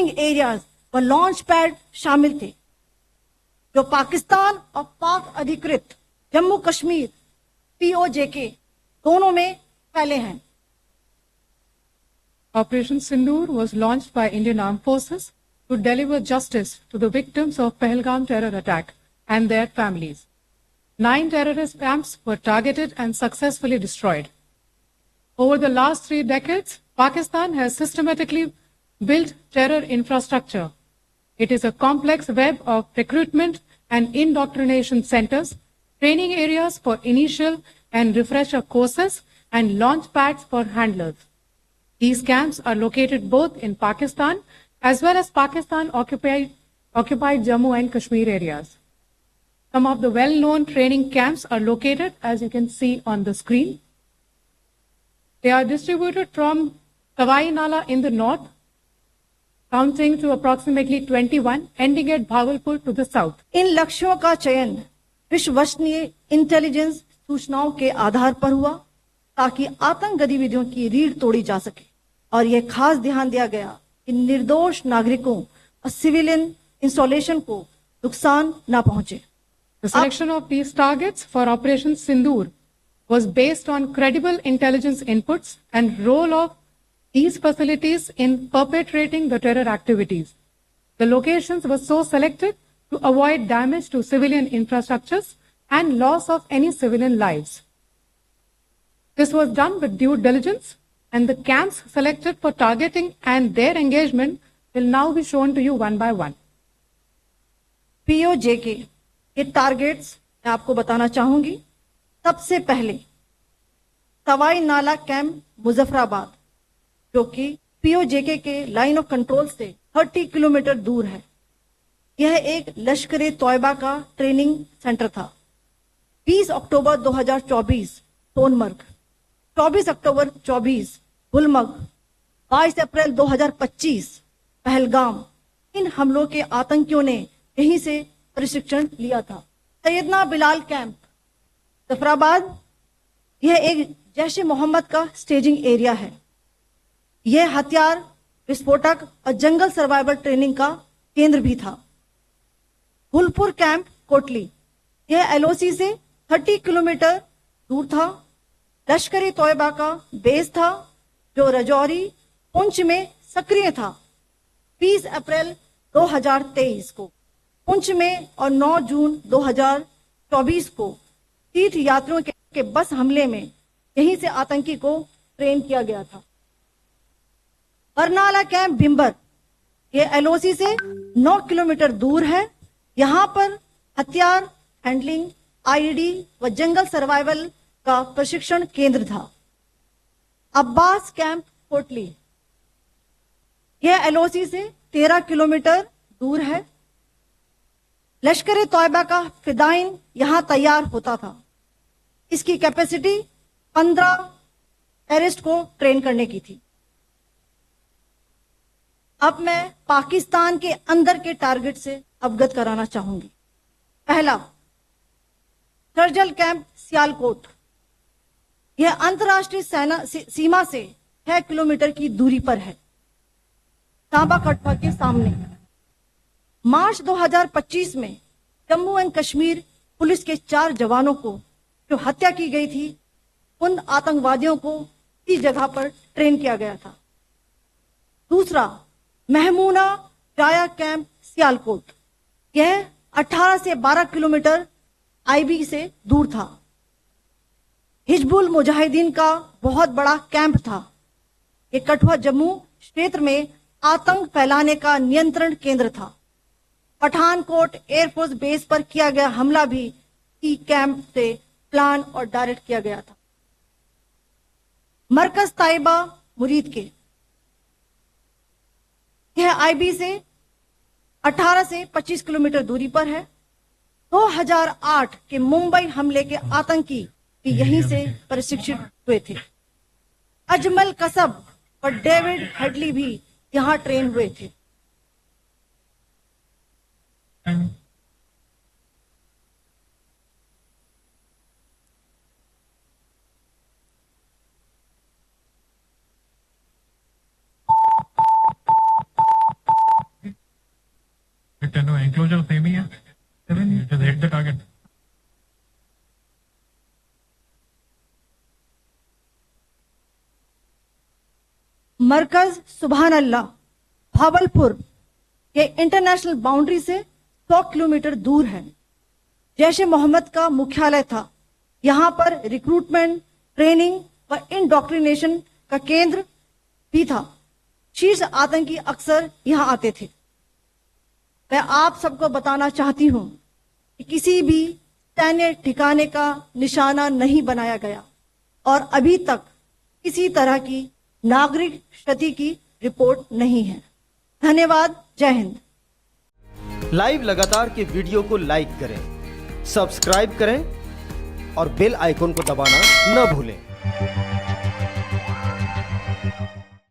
Training areas व launch pad शामिल थे, जो पाकिस्तान और पाक अधिकृत जम्मू कश्मीर POJK दोनों में फैले हैं। Operation Sindoor was launched by Indian Armed Forces to deliver justice to the victims of Pahalgam terror attack and their families. 9 terrorist camps were targeted and successfully destroyed. Over the last 3 decades, Pakistan has systematically built terror infrastructure. It is a complex web of recruitment and indoctrination centers, training areas for initial and refresher courses, and launch pads for handlers. These camps are located both in Pakistan as well as Pakistan-occupied Jammu and Kashmir areas. Some of the well-known training camps are located, as you can see on the screen. They are distributed from Sawai Nala in the north, counting to approximately 21, ending at Bhagalpur to the south. इन लक्ष्यों का चयन विश्वसनीय intelligence सूचनाओं के आधार पर हुआ, ताकि आतंक गतिविधियों की रीढ़ तोड़ी जा सके, और यह खास ध्यान दिया गया कि निर्दोष नागरिकों और सिविलियन इंस्टॉलेशन को नुकसान न पहुंचे। The selection of these targets for Operation Sindoor was based on credible intelligence inputs and role of these facilities in perpetrating the terror activities. The locations were so selected to avoid damage to civilian infrastructures and loss of any civilian lives. This was done with due diligence, and the camps selected for targeting and their engagement will now be shown to you one by one. POJK के targets मैं आपको बताना चाहूंगी। सबसे पहले सवाई नाला camp Muzaffarabad, जो कि POJK के लाइन ऑफ कंट्रोल से 30 किलोमीटर दूर है। यह एक लश्कर तोयबा का ट्रेनिंग सेंटर था। 20 अक्टूबर 2024 सोनमर्ग, 24 अक्टूबर 24 गुलमर्ग, 22 अप्रैल 2025 पहलगाम, इन हमलों के आतंकियों ने यहीं से प्रशिक्षण लिया था। सैयदना बिलाल कैंप जफराबाद, यह एक जैश ए मोहम्मद का स्टेजिंग एरिया है। यह हथियार, विस्फोटक और जंगल सर्वाइवल ट्रेनिंग का केंद्र भी था। गुलपुर कैंप कोटली, यह LOC से 30 किलोमीटर दूर था। लश्कर तोयबा का बेस था, जो रजौरी पुंछ में सक्रिय था। 20 अप्रैल 2023 को पुंछ में और 9 जून 2024 को तीर्थ यात्रियों के बस हमले में यहीं से आतंकी को ट्रेन किया गया था। बरनाला कैंप भिम्बर, ये LOC से 9 किलोमीटर दूर है। यहाँ पर हथियार, हैंडलिंग, IED व जंगल सर्वाइवल का प्रशिक्षण केंद्र था। अब्बास कैंप कोटली, यह LOC से 13 किलोमीटर दूर है। लश्कर तोयबा का फिदाइन यहां तैयार होता था। इसकी कैपेसिटी 15 टेररिस्ट को ट्रेन करने की थी। अब मैं पाकिस्तान के अंदर के टारगेट से अवगत कराना चाहूंगी। पहला, सर्जल कैंप सियालकोट, यह अंतर्राष्ट्रीय सीमा से 6 किलोमीटर की दूरी पर है, सांबा कटवा के सामने। मार्च 2025 में जम्मू एंड कश्मीर पुलिस के 4 जवानों को जो हत्या की गई थी, उन आतंकवादियों को इस जगह पर ट्रेन किया गया था। दूसरा, महमूना जाया कैंप सियालकोट, यह 18 से 12 किलोमीटर IB से दूर था। हिजबुल मुजाहिदीन का बहुत बड़ा कैंप था। ये कठुआ जम्मू क्षेत्र में आतंक फैलाने का नियंत्रण केंद्र था। पठानकोट एयरफोर्स बेस पर किया गया हमला भी ई कैंप से प्लान और डायरेक्ट किया गया था। मरकज ताइबा मुरीद के, यह IB से 18 से 25 किलोमीटर दूरी पर है। 2008 के मुंबई हमले के आतंकी भी यहीं से प्रशिक्षित हुए थे। अजमल कसब और डेविड हेडली भी यहां ट्रेन हुए थे। नो एंक्लोजर सेम ही है, it is hit the target. Markaz Subhan Allah Bahawalpur के इंटरनेशनल बाउंड्री से 100 किलोमीटर दूर है। जैश ए मोहम्मद का मुख्यालय था। यहाँ पर रिक्रूटमेंट, ट्रेनिंग व इंडॉक्ट्रिनेशन का केंद्र भी था। शीर्ष आतंकी अक्सर यहाँ आते थे। मैं आप सबको बताना चाहती हूँ कि किसी भी सैन्य ठिकाने का निशाना नहीं बनाया गया और अभी तक किसी तरह की नागरिक क्षति की रिपोर्ट नहीं है। धन्यवाद। जय हिंद। लाइव लगातार के वीडियो को लाइक करें, सब्सक्राइब करें और बेल आइकन को दबाना न भूलें।